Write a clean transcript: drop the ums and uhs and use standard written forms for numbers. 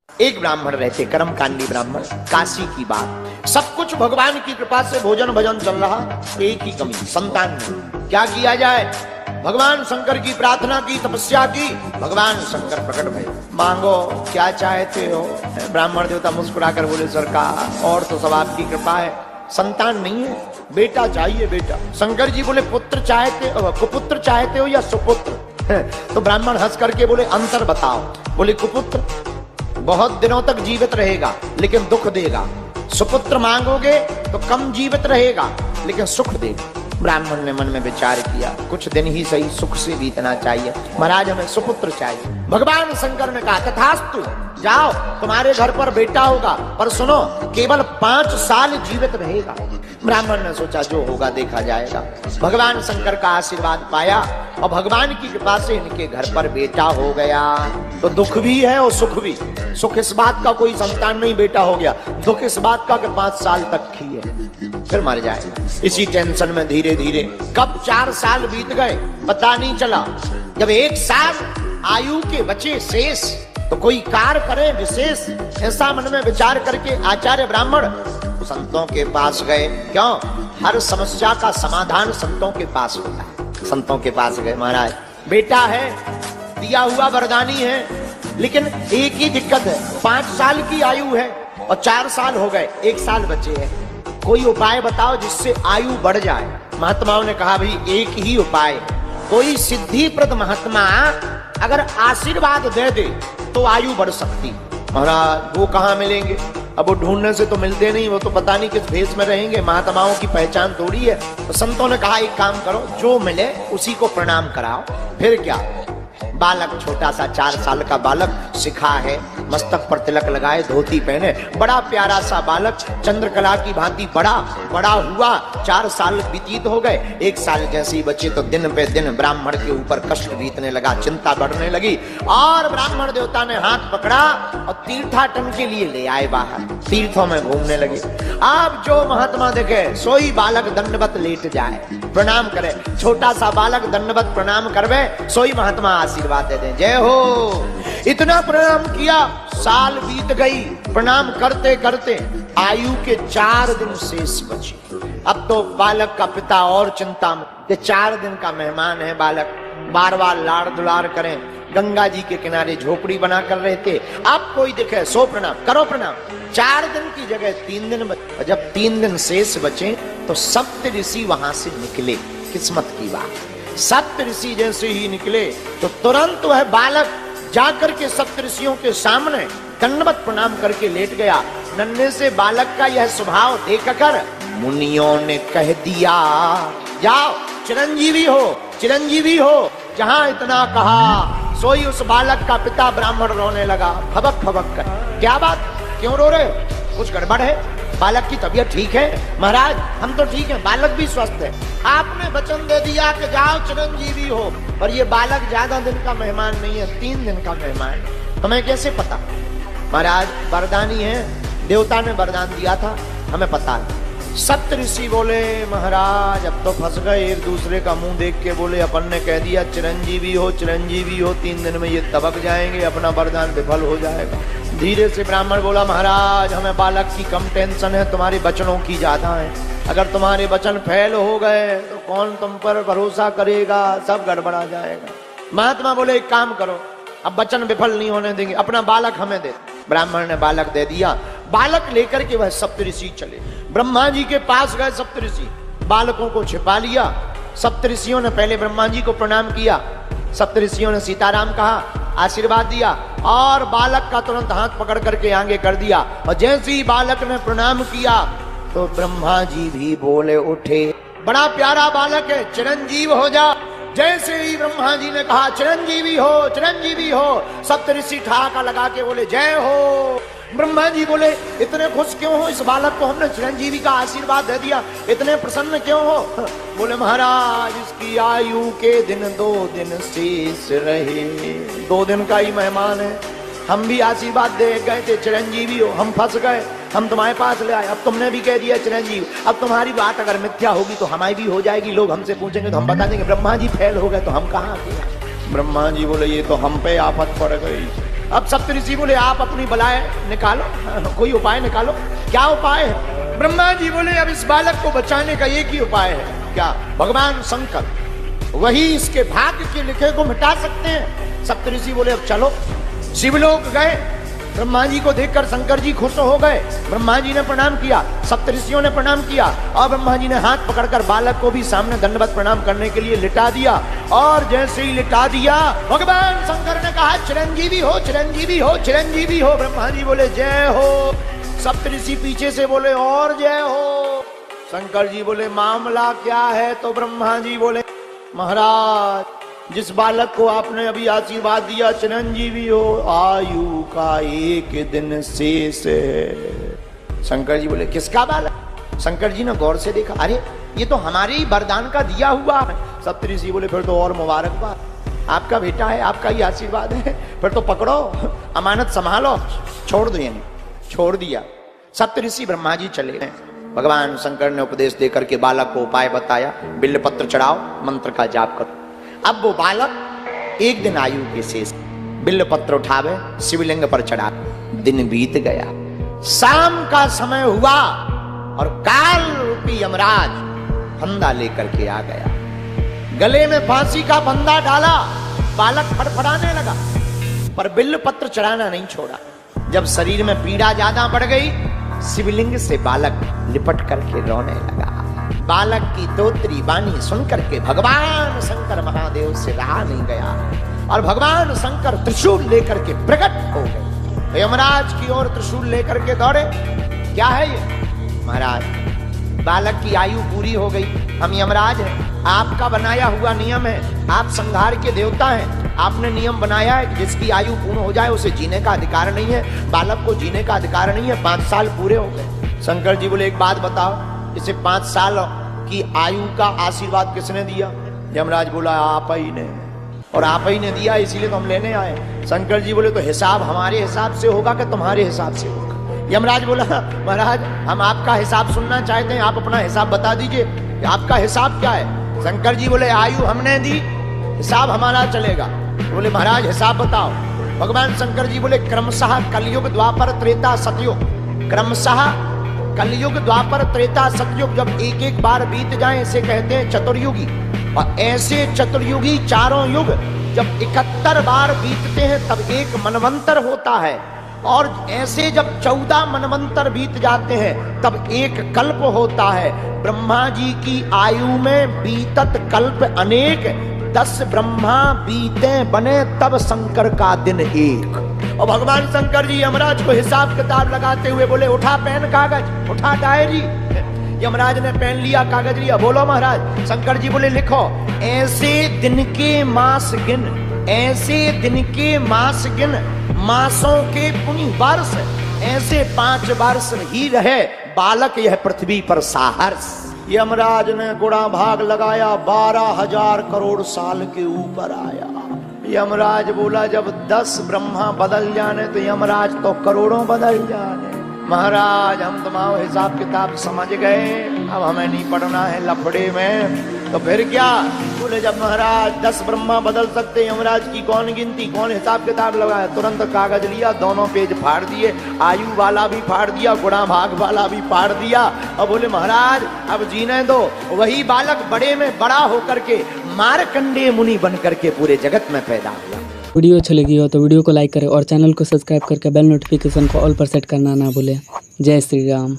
एक ब्राह्मण रहते, कर्मकांडी ब्राह्मण, काशी की बात। सब कुछ भगवान की कृपा से भोजन भजन चल रहा, एक ही कमी, संतान नहीं। क्या किया जाए? भगवान शंकर की प्रार्थना की, तपस्या की, भगवान शंकर प्रकट भये। मांगो क्या चाहते हो? ब्राह्मण देवता मुस्कुराकर बोले, सरकार और तो सब आपकी कृपा है, संतान नहीं है, बेटा चाहिए बेटा। शंकर जी बोले, पुत्र चाहते हो, कुपुत्र चाहते हो या सुपुत्र? तो ब्राह्मण हंस करके बोले, अंतर बताओ। बोले, कुपुत्र बहुत दिनों तक जीवित रहेगा लेकिन दुख देगा, सुपुत्र मांगोगे तो कम जीवित रहेगा लेकिन सुख देगा। ब्राह्मण ने मन में विचार किया, कुछ दिन ही सही सुख से बीतना चाहिए, महाराज हमें सुपुत्र चाहिए। भगवान शंकर ने कहा, तथास्तु, जाओ तुम्हारे घर पर बेटा होगा, पर सुनो केवल 5 साल जीवित रहेगा। ब्राह्मण ने सोचा जो होगा देखा जाएगा। भगवान शंकर का आशीर्वाद पाया और भगवान की कृपा से इनके घर पर बेटा हो गया। तो दुख भी है और सुख भी। सुख इस बात का कोई संतान नहीं बेटा हो गया, दुख इस बात का कि 5 साल तक ही है, फिर मर जाएगा। इसी टेंशन में धीरे धीरे कब 4 साल बीत गए पता नहीं चला। जब 1 साल आयु के बचे शेष, तो कोई कार्य करे विशेष, ऐसा मन में विचार करके आचार्य ब्राह्मण संतों के पास गए। क्यों? हर समस्या का समाधान संतों के पास होता है। संतों के पास गए, महाराज बेटा है, दिया हुआ वरदानी है, लेकिन एक ही दिक्कत है, 5 साल की आयु है और 4 साल हो गए, 1 साल बचे हैं, कोई उपाय बताओ जिससे आयु बढ़ जाए। महात्माओं ने कहा, भाई एक ही उपाय, कोई सिद्धिप्रद महात्मा अगर आशीर्वाद दे दे तो आयु बढ़ सकती। महाराज वो कहाँ मिलेंगे? अब वो ढूंढने से तो मिलते नहीं, वो तो पता नहीं किस भेष में रहेंगे, महात्माओं की पहचान थोड़ी है। तो संतों ने कहा, एक काम करो, जो मिले उसी को प्रणाम कराओ। फिर क्या? बालक, छोटा सा 4 साल का बालक, सिखा है, मस्तक पर तिलक लगाए, धोती पहने, बड़ा प्यारा सा बालक, चंद्रकला की भांति बड़ा बड़ा हुआ। 4 साल व्यतीत हो गए, 1 साल जैसे ही बचे तो दिन पे दिन ब्राह्मण के ऊपर कष्ट बीतने लगा, चिंता बढ़ने लगी। और ब्राह्मण देवता ने हाथ पकड़ा और तीर्थाटन के लिए ले आए बाहर, तीर्थों में घूमने लगे। अब जो महात्मा देखे सोई बालक दंडवत लेट जाए, प्रणाम करे, छोटा सा बालक दंडवत प्रणाम करवे, सोई महात्मा आशीर्वाद दे दें, जय हो। इतना प्रणाम किया, साल बीत गई, प्रणाम करते करते आयु के 4 दिन शेष बचे। अब तो बालक का पिता और चिंता में, 4 दिन का मेहमान है बालक, बार बार लाड़ दुलार करें, गंगा जी के किनारे झोपड़ी बनाकर रहते, अब कोई दिखे सो प्रणाम करो प्रणाम। 4 दिन की जगह 3 दिन बचे। जब 3 दिन शेष बचे तो सप्त ऋषि वहां से निकले। किस्मत की बात, सप्त ऋषि जैसे ही निकले तो तुरंत वह बालक जाकर के सप्त ऋषियों के सामने दंडवत प्रणाम करके लेट गया। नन्हे से बालक का यह स्वभाव देखकर मुनियों ने कह दिया, जाओ चिरंजीवी हो, चिरंजीवी हो। जहां इतना कहा सोई उस बालक का पिता ब्राह्मण रोने लगा, फबक फबक कर। क्या बात, क्यों रो रहे हो? कुछ गड़बड़ है? बालक की तबीयत ठीक है? महाराज हम तो ठीक है, बालक भी स्वस्थ है। आपने वचन दे दिया कि जाओ चिरंजीवी हो, पर ये बालक ज्यादा दिन का मेहमान नहीं है, 3 दिन का मेहमान है। हमें कैसे पता? महाराज वरदानी है, देवता ने वरदान दिया था, हमें पता है। सप्त ऋषि बोले, महाराज अब तो फंस गए। एक दूसरे का मुंह देख के बोले, अपन ने कह दिया चिरंजीवी हो, चिरंजीवी हो, 3 दिन में ये दबक जाएंगे, अपना वरदान विफल हो जाएगा। धीरे से ब्राह्मण बोला, महाराज हमें बालक की कम टेंशन है, तुम्हारे वचनों की ज्यादा है। अगर तुम्हारे वचन फेल हो गए तो कौन तुम पर भरोसा करेगा, सब गड़बड़ा जाएगा। महात्मा बोले, एक काम करो, अब वचन विफल नहीं होने देंगे, अपना बालक हमें दे। ब्राह्मण ने बालक दे दिया। बालक लेकर के वह सप्तऋषि चले, ब्रह्मा जी के पास गए। सप्तऋषि बालकों को छिपा लिया। सप्तऋषियों ने पहले ब्रह्मा जी को प्रणाम किया, सप्तऋषियों ने सीताराम कहा, आशीर्वाद दिया और बालक का तुरंत हाथ पकड़ करके आगे कर दिया। और जैसे ही बालक ने प्रणाम किया तो ब्रह्मा जी भी बोले उठे, बड़ा प्यारा बालक है, चिरंजीव हो जा। जैसे ही ब्रह्मा जी ने कहा चिरंजीवी हो, चिरंजीवी हो, सप्तऋषि ठहाका लगा के बोले, जय हो। ब्रह्मा जी बोले, इतने खुश क्यों हो? इस बालक को हमने चिरंजीवी का आशीर्वाद दे दिया, इतने प्रसन्न क्यों हो? बोले, महाराज इसकी आयु के दिन 2 दिन शेष रहे, 2 दिन का ही मेहमान है। हम भी आशीर्वाद दे गए थे चिरंजीवी हो, हम फंस गए, हम तुम्हारे पास ले आए, अब तुमने भी कह दिया चिरंजीव। अब तुम्हारी बात अगर मिथ्या होगी तो हमारी भी हो जाएगी, लोग हमसे पूछेंगे तो हम बता देंगे ब्रह्मा जी फेल हो गए, तो हम कहाँ? ब्रह्मा जी बोले, ये तो हम पे आफत पड़ गई। अब सप्तऋषि बोले आप अपनी बलाएं निकालो, कोई उपाय निकालो। क्या उपाय है? ब्रह्मा जी बोले अब इस बालक को बचाने का एक ही उपाय है। क्या? भगवान शंकर वही इसके भाग्य के लिखे को मिटा सकते हैं। सप्तऋषि बोले अब चलो। शिवलोक गए, ब्रह्मा जी को देखकर शंकर जी खुश हो गए। ब्रह्मा जी ने प्रणाम किया, सप्तऋषियों ने प्रणाम किया और ब्रह्मा जी ने हाथ पकड़कर बालक को भी सामने दंडवत प्रणाम करने के लिए लिटा दिया। और जैसे ही लिटा दिया, भगवान शंकर ने कहा चिरंजीवी हो, चिरंजीवी हो, चिरंजीवी हो। ब्रह्मा जी बोले जय हो। सप्तऋषि पीछे से बोले और जय हो। शंकर जी बोले मामला क्या है? तो ब्रह्मा जी बोले महाराज जिस बालक को आपने अभी आशीर्वाद दिया चिरंजीवी हो, आयु का 1 दिन शेष है। शंकर जी बोले किसका बालक? शंकर जी ने गौर से देखा, अरे ये तो हमारे ही वरदान का दिया हुआ है। सप्तऋषि बोले फिर तो और मुबारकबाद, आपका बेटा है, आपका ही आशीर्वाद है, फिर तो पकड़ो, अमानत संभालो, छोड़ दो। यानी छोड़ दिया। सप्तऋषि ब्रह्मा जी चले गए। भगवान शंकर ने उपदेश देकर के बालक को उपाय बताया, बिल्वपत्र चढ़ाओ, मंत्र का जाप करो। अब वो बालक 1 दिन आयु के शेष, बिल्वपत्र उठावे, शिवलिंग पर चढ़ा। दिन बीत गया, शाम का समय हुआ और काल रूपी यमराज फंदा लेकर के आ गया। गले में फांसी का फंदा डाला, बालक फड़फड़ाने लगा, पर बिल्वपत्र चढ़ाना नहीं छोड़ा। जब शरीर में पीड़ा ज्यादा बढ़ गई, शिवलिंग से बालक लिपट करके रोने लगा। बालक की तोत्री वाणी सुनकर के भगवान शंकर महादेव से रहा नहीं गया और भगवान शंकर त्रिशूल लेकर के प्रकट हो गए। तो यमराज की ओर त्रिशूल लेकर के दौड़े। क्या है ये? महाराज बालक की आयु पूरी हो गई, हम यमराज हैं, आपका बनाया हुआ नियम है, आप संहार के देवता हैं, आपने नियम बनाया है कि जिसकी आयु पूर्ण हो जाए उसे जीने का अधिकार नहीं है, बालक को जीने का अधिकार नहीं है। 5 साल पूरे हो गए। शंकर जी बोले एक बात बताओ, इसे 5 साल की आयु का आशीर्वाद किसने दिया? यमराज बोला आप ही ने, और आप ही ने दिया इसीलिए तो हम लेने आए। शंकर जी बोले तो हिसाब हमारे हिसाब से होगा कि तुम्हारे हिसाब से होगा? यमराज बोला महाराज हम आपका हिसाब सुनना चाहते हैं, आप अपना हिसाब बता दीजिए, आपका हिसाब क्या है? शंकर जी बोले आयु हमने दी, हिसाब हमारा चलेगा। बोले महाराज हिसाब बताओ। भगवान शंकर जी बोले क्रमशः कलयुग द्वापर त्रेता सतयुग, क्रमशः कलयुग द्वापर त्रेता सतयुग जब एक एक बार बीत जाए इसे कहते हैं चतुर्युगी। और ऐसे चतुर्युगी चारों युग जब 71 बार बीतते हैं तब एक मनवंतर होता है, और ऐसे जब 14 मनवंतर बीत जाते हैं तब एक कल्प होता है। ब्रह्मा जी की आयु में बीतत कल्प अनेक, 10 ब्रह्मा बीते बने तब शंकर का दिन एक। और भगवान शंकर जी यमराज को हिसाब किताब लगाते हुए बोले उठा पेन कागज, उठा डायरी। यमराज ने पेन लिया, कागज लिया, बोलो महाराज। शंकर जी बोले लिखो ऐसे दिन के मास गिन, ऐसे दिन के मास गिन, मासों के पुण्य वर्ष, ऐसे 5 वर्ष ही रहे बालक यह पृथ्वी पर साहर्ष। यमराज ने गुणा भाग लगाया, 12,000 करोड़ साल के ऊपर आया। यमराज बोला जब 10 ब्रह्मा बदल जाने तो यमराज तो करोड़ों बदल जाने। महाराज हम तुम्हारा हिसाब किताब समझ गए, अब हमें नहीं पढ़ना है लफड़े में। तो फिर क्या? बोले जब महाराज 10 ब्रह्मा बदल सकते, यमराज की कौन गिनती, कौन हिसाब किताब लगाया? तुरंत कागज लिया, दोनों पेज फाड़ दिए, आयु वाला भी फाड़ दिया, गुणा भाग वाला भी फाड़ दिया। और बोले महाराज अब जीने दो। वही बालक बड़े में बड़ा होकर के मार्कंडेय मुनि बन करके पूरे जगत में पैदा हुआ। वीडियो अच्छी लगी हो तो वीडियो को लाइक करें और चैनल को सब्सक्राइब करके बेल नोटिफिकेशन को ऑल पर सेट करना ना भूलें। जय श्री राम।